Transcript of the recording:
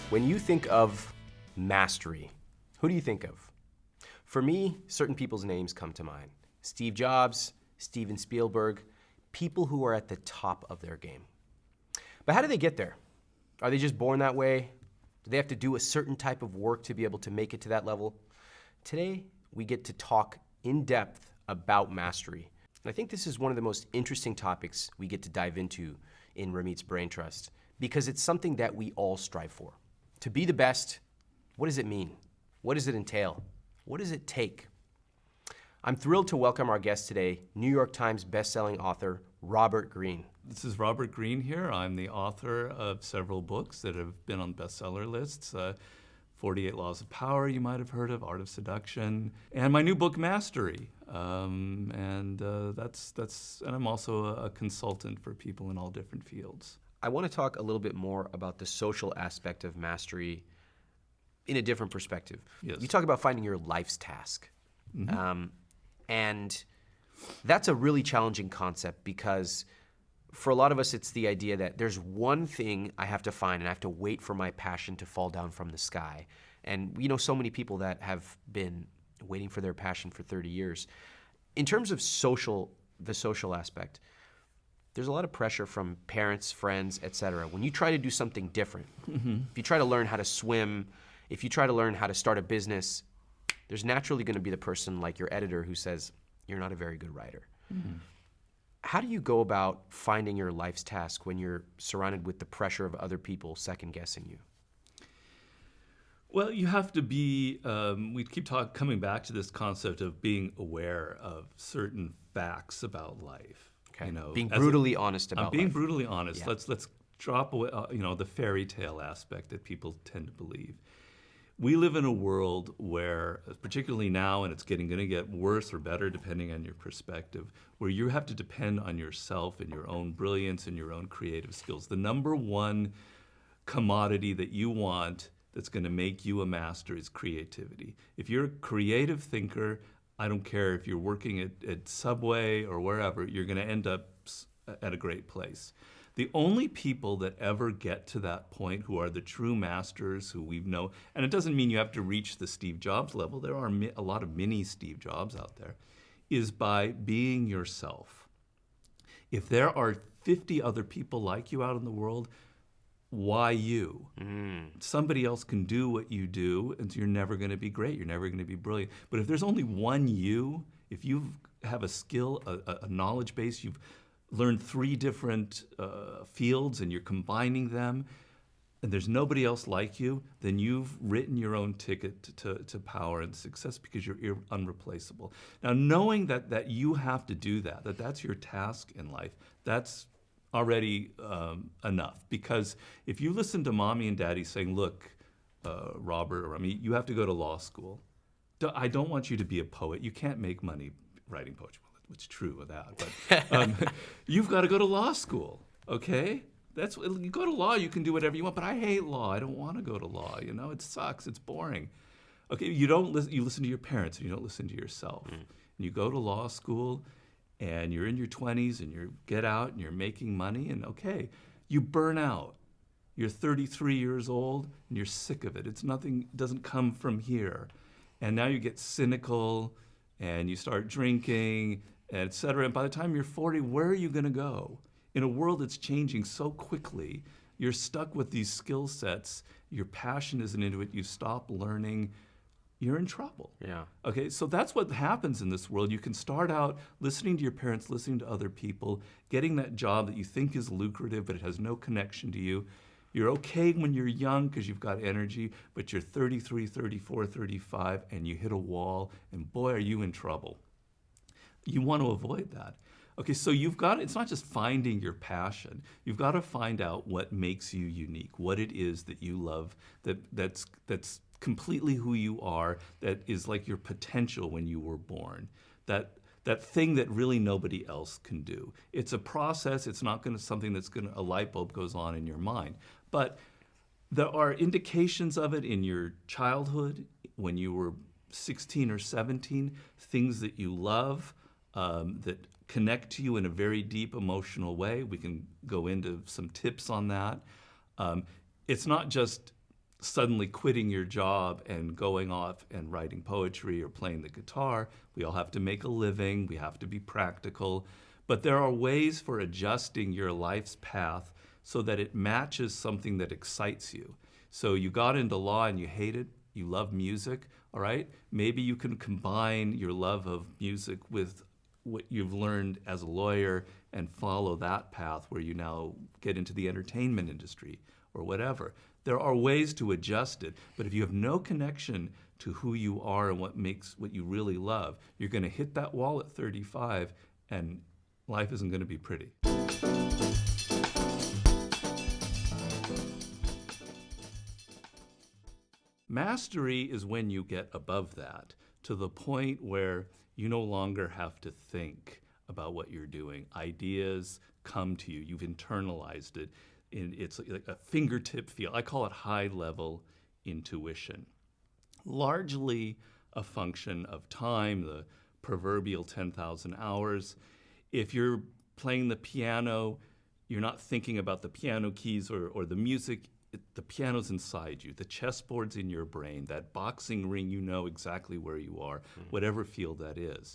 When you think of mastery, who do you think of? For me, certain people's names come to mind. Steve Jobs, Steven Spielberg, people who are at the top of their game. But how do they get there? Are they just born that way? Do they have to do a certain type of work to be able to make it to that level? Today, we get to talk in depth about mastery. And I think this is one of the most interesting topics we get to dive into in Ramit's Braintrust, because it's something that we all strive for. To be the best, what does it mean? What does it entail? What does it take? I'm thrilled to welcome our guest today, New York Times bestselling author, Robert Greene. This is Robert Greene here. I'm the author of several books that have been on bestseller lists. 48 Laws of Power, you might have heard of, Art of Seduction, and my new book, Mastery. And I'm also a consultant for people in all different fields. I want to talk a little bit more about the social aspect of mastery in a different perspective. Yes. You talk about finding your life's task. Mm-hmm. And that's a really challenging concept because for a lot of us, it's the idea that there's one thing I have to find and I have to wait for my passion to fall down from the sky. And we know so many people that have been waiting for their passion for 30 years. In terms of the social aspect, there's a lot of pressure from parents, friends, etc. When you try to do something different, if you try to learn how to swim, if you try to learn how to start a business, there's naturally going to be the person like your editor who says, you're not a very good writer. How do you go about finding your life's task when you're surrounded with the pressure of other people second-guessing you? Well, you have to be, we keep coming back to this concept of being aware of certain facts about life. Okay. You know, being brutally honest about I'm being life. brutally honest. Yeah. Let's drop away, the fairy tale aspect that people tend to believe. We live in a world where, particularly now, and it's going to get worse or better depending on your perspective, where you have to depend on yourself and your own brilliance and your own creative skills. The number one commodity that you want that's going to make you a master is creativity. If you're a creative thinker, I don't care if you're working at Subway or wherever, you're going to end up at a great place. The only people that ever get to that point who are the true masters who we know, and it doesn't mean you have to reach the Steve Jobs level, there are a lot of mini Steve Jobs out there, is by being yourself. If there are 50 other people like you out in the world, why you? Somebody else can do what you do, and so you're never going to be great. You're never going to be brilliant. But if there's only one you, if you have a skill, a knowledge base, you've learned 3 different fields and you're combining them, and there's nobody else like you, then you've written your own ticket to power and success because you're unreplaceable. Now, knowing that you have to do that's your task in life, that's already enough. Because if you listen to mommy and daddy saying, look, Robert or Ramit, you have to go to law school. I don't want you to be a poet. You can't make money writing poetry. Well, it's true with that. But you've got to go to law school, okay? You go to law, you can do whatever you want, but I hate law. I don't want to go to law. It sucks. It's boring. Okay, you listen to your parents and you don't listen to yourself. And you go to law school, and you're in your 20s, and you get out, and you're making money, and okay, you burn out. You're 33 years old, and you're sick of it. Doesn't come from here. And now you get cynical, and you start drinking, et cetera. And by the time you're 40, where are you going to go? In a world that's changing so quickly, you're stuck with these skill sets. Your passion isn't into it. You stop learning. You're in trouble. Yeah. Okay, so that's what happens in this world. You can start out listening to your parents, listening to other people, getting that job that you think is lucrative, but it has no connection to you. You're okay when you're young because you've got energy, but you're 33, 34, 35, and you hit a wall, and boy, are you in trouble. You want to avoid that. Okay, so it's not just finding your passion. You've got to find out what makes you unique, what it is that you love, that's completely who you are, that is like your potential when you were born, that thing that really nobody else can do. It's a process. It's not something that's a light bulb goes on in your mind. But there are indications of it in your childhood, when you were 16 or 17, things that you love, that connect to you in a very deep emotional way. We can go into some tips on that. It's not just suddenly quitting your job and going off and writing poetry or playing the guitar. We all have to make a living. We have to be practical. But there are ways for adjusting your life's path so that it matches something that excites you. So you got into law and you hate it. You love music, all right? Maybe you can combine your love of music with what you've learned as a lawyer and follow that path where you now get into the entertainment industry or whatever. There are ways to adjust it, but if you have no connection to who you are and what makes what you really love, you're going to hit that wall at 35 and life isn't going to be pretty. Mastery is when you get above that to the point where you no longer have to think about what you're doing. Ideas come to you. You've internalized it. It's like a fingertip feel. I call it high-level intuition. Largely a function of time, the proverbial 10,000 hours. If you're playing the piano, you're not thinking about the piano keys or the music. The piano's inside you. The chessboard's in your brain. That boxing ring, you know exactly where you are, whatever field that is.